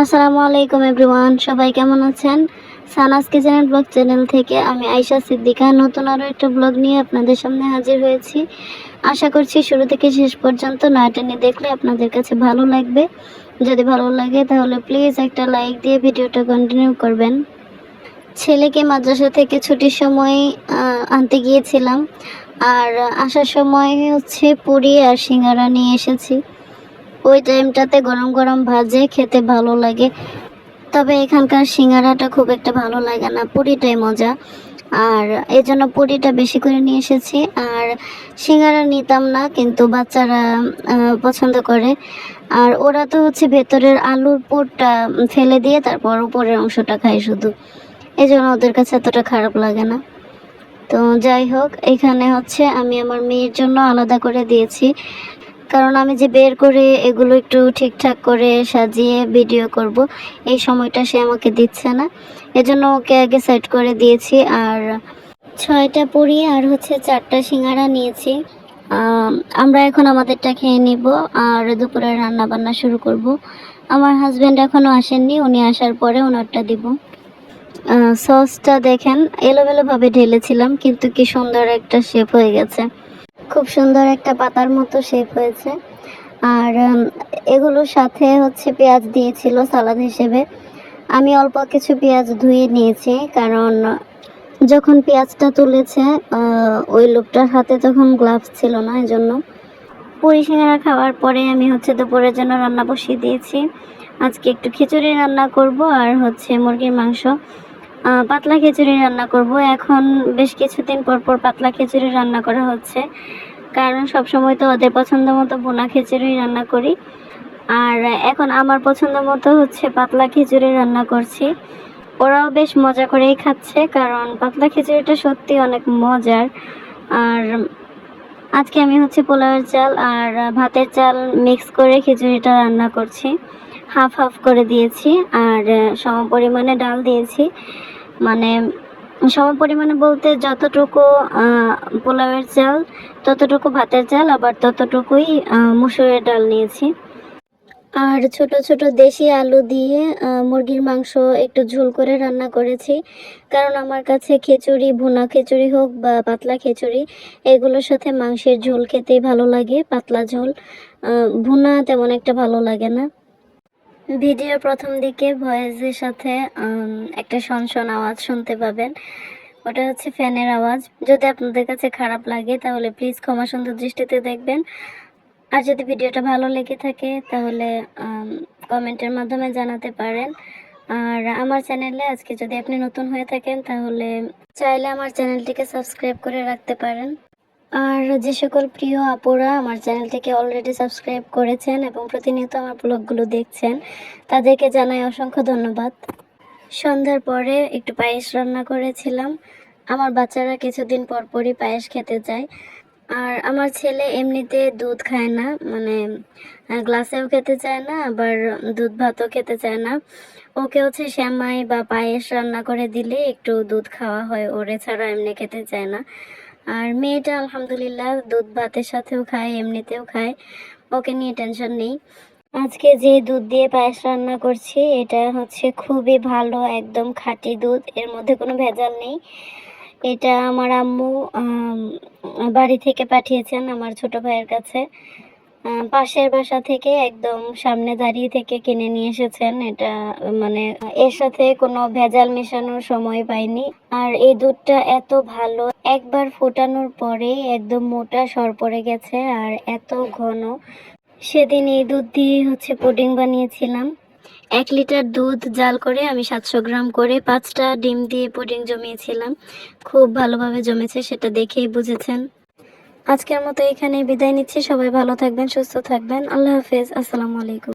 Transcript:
আসসালামু আলাইকুম এভরিওয়ান, সবাই কেমন আছেন? Sana's kitchen and blog channel থেকে আমি আয়েশা সিদ্দিকা নতুন আরও একটা ব্লগ নিয়ে আপনাদের সামনে হাজির হয়েছি। আশা করছি শুরু থেকে শেষ পর্যন্ত না টেনে দেখলে আপনাদের কাছে ভালো লাগবে। যদি ভালো লাগে তাহলে প্লিজ একটা লাইক দিয়ে ভিডিওটা কন্টিনিউ করবেন। ছেলেকে মাদ্রাসা থেকে ছুটির সময় আনতে গিয়েছিলাম, আর আসার সময় হচ্ছে পুরি আর সিঙ্গারা নিয়ে এসেছি। ওই টাইমটাতে গরম গরম ভাজে খেতে ভালো লাগে, তবে এখানকার সিঙ্গারাটা খুব একটা ভালো লাগে না, পুরিটাই মজা। আর এই জন্য পুরিটা বেশি করে নিয়ে এসেছি। আর সিঙ্গারা নিতাম না, কিন্তু বাচ্চারা পছন্দ করে। আর ওরা তো হচ্ছে ভেতরের আলুর পুরটা ফেলে দিয়ে তারপর উপরের অংশটা খায় শুধু, এই জন্য ওদের কাছে এতটা খারাপ লাগে না। তো যাই হোক, এখানে হচ্ছে আমি আমার মেয়ের জন্য আলাদা করে দিয়েছি, কারণ আমি যে বের করে এগুলো একটু ঠিকঠাক করে সাজিয়ে ভিডিও করব, এই সময়টা সে আমাকে দিচ্ছে না, এজন্য ওকে আগে সেট করে দিয়েছি। আর 6টা পুরি আর হচ্ছে 4টা সিঙ্গারা নিয়েছি। আমরা এখন আমাদেরটা খেয়ে নিব, আর দুপুরে রান্না বান্না শুরু করব। আমার হাজব্যান্ড এখনও আসেননি, উনি আসার পরে ওনারটা দিব। সসটা দেখেন এলোমেলোভাবে ঢেলেছিলাম, কিন্তু কি সুন্দর একটা শেপ হয়ে গেছে, খুব সুন্দর একটা পাতার মতো শেপ হয়েছে। আর এগুলোর সাথে হচ্ছে পেঁয়াজ দিয়েছিল সালাদ হিসেবে। আমি অল্প কিছু পেঁয়াজ ধুয়ে নিয়েছি, কারণ যখন পেঁয়াজটা তুলেছে ওই লোকটার হাতে তখন গ্লাভস ছিল না, এই জন্য। পুরি সিঙ্গারা খাওয়ার পরে আমি হচ্ছে দুপুরের জন্য রান্না বসিয়ে দিয়েছি। আজকে একটু খিচুড়ি রান্না করব, আর হচ্ছে মুরগির মাংস, পাতলা খিচুড়ি রান্না করব। এখন বেশ কিছুদিন পর পর পাতলা খিচুড়ি রান্না করা হচ্ছে, কারণ সব সময় তো ওদের পছন্দ মতো বোনা খিচুড়ি রান্না করি। আর এখন আমার পছন্দ মতো হচ্ছে পাতলা খিচুড়ি রান্না করছি। ওরাও বেশ মজা করেই খাচ্ছে, কারণ পাতলা খিচুড়িটা সত্যি অনেক মজার। আর আজকে আমি হচ্ছে পোলাওয়ের চাল আর ভাতের চাল মিক্স করে খিচুড়িটা রান্না করছি। হাফ হাফ করে দিয়েছি, আর সম পরিমাণে ডাল দিয়েছি। মানে সম পরিমাণে বলতে যতটুকু পোলাওয়ের চাল ততটুকু ভাতের চাল, আবার ততটুকুই মুসুরের ডাল নিয়েছি। আর ছোট ছোট দেশি আলু দিয়ে মুরগির মাংস একটু ঝোল করে রান্না করেছি, কারণ আমার কাছে খিচুড়ি, ভুনা খিচুড়ি হোক বা পাতলা খিচুড়ি, এগুলোর সাথে মাংসের ঝোল খেতেই ভালো লাগে, পাতলা ঝোল। ভুনা তেমন একটা ভালো লাগে না। ভিডিওর প্রথম দিকে ভয়েসের সাথে একটা শনশন আওয়াজ শুনতে পাবেন, ওটা হচ্ছে ফ্যানের আওয়াজ। যদি আপনাদের কাছে খারাপ লাগে তাহলে প্লিজ ক্ষমা সুন্দর দৃষ্টিতে দেখবেন। আর যদি ভিডিওটা ভালো লেগে থাকে তাহলে কমেন্টের মাধ্যমে জানাতে পারেন। আর আমার চ্যানেলে আজকে যদি আপনি নতুন হয়ে থাকেন তাহলে চাইলে আমার চ্যানেলটিকে সাবস্ক্রাইব করে রাখতে পারেন। আর যে সকল প্রিয় আপুরা আমার চ্যানেলটিকে অলরেডি সাবস্ক্রাইব করেছেন এবং প্রতিনিয়ত আমার ব্লগগুলো দেখছেন, তাদেরকে জানাই অসংখ্য ধন্যবাদ। সন্ধ্যার পরে একটু পায়েস রান্না করেছিলাম। আমার বাচ্চারা কিছুদিন পর পরই পায়েস খেতে চায়। আর আমার ছেলে এমনিতে দুধ খায় না, মানে গ্লাসেও খেতে চায় না, আবার দুধ ভাতও খেতে চায় না। ওকে হচ্ছে শ্যামাই বা পায়েস রান্না করে দিলে একটু দুধ খাওয়া হয় ওর, এছাড়া এমনি খেতে চায় না। আর মেয়েটা আলহামদুলিল্লাহ দুধ ভাতের সাথেও খায়, এমনিতেও খায়, ওকে নিয়ে টেনশন নেই। আজকে যে দুধ দিয়ে পায়েস রান্না করছি এটা হচ্ছে খুবই ভালো, একদম খাঁটি দুধ, এর মধ্যে কোনো ভেজাল নেই। এটা আমার আম্মু বাড়ি থেকে পাঠিয়েছেন আমার ছোট ভাইয়ের কাছে। পাশের বাসা থেকে একদম সামনে দাঁড়িয়ে থেকে কিনে নিয়ে এসেছেন। এটা মানে এর সাথে কোনো ভেজাল মেশানোর সময় পাইনি। আর এই দুধটা এত ভালো, একবার ফোটানোর পরেই একদম মোটা সর পড়ে গেছে, আর এত ঘন। সেদিন এই দুধ দিয়ে হচ্ছে পুডিং বানিয়েছিলাম। 1 লিটার দুধ জাল করে আমি 700 গ্রাম করে 5টা ডিম দিয়ে পুডিং জমিয়েছিলাম। খুব ভালোভাবে জমেছে, সেটা দেখেই বুঝেছেন। আজকের মতো এখানেই বিদায় নিচ্ছি। সবাই ভালো থাকবেন, সুস্থ থাকবেন। আল্লাহ হাফেজ, আসসালামু আলাইকুম।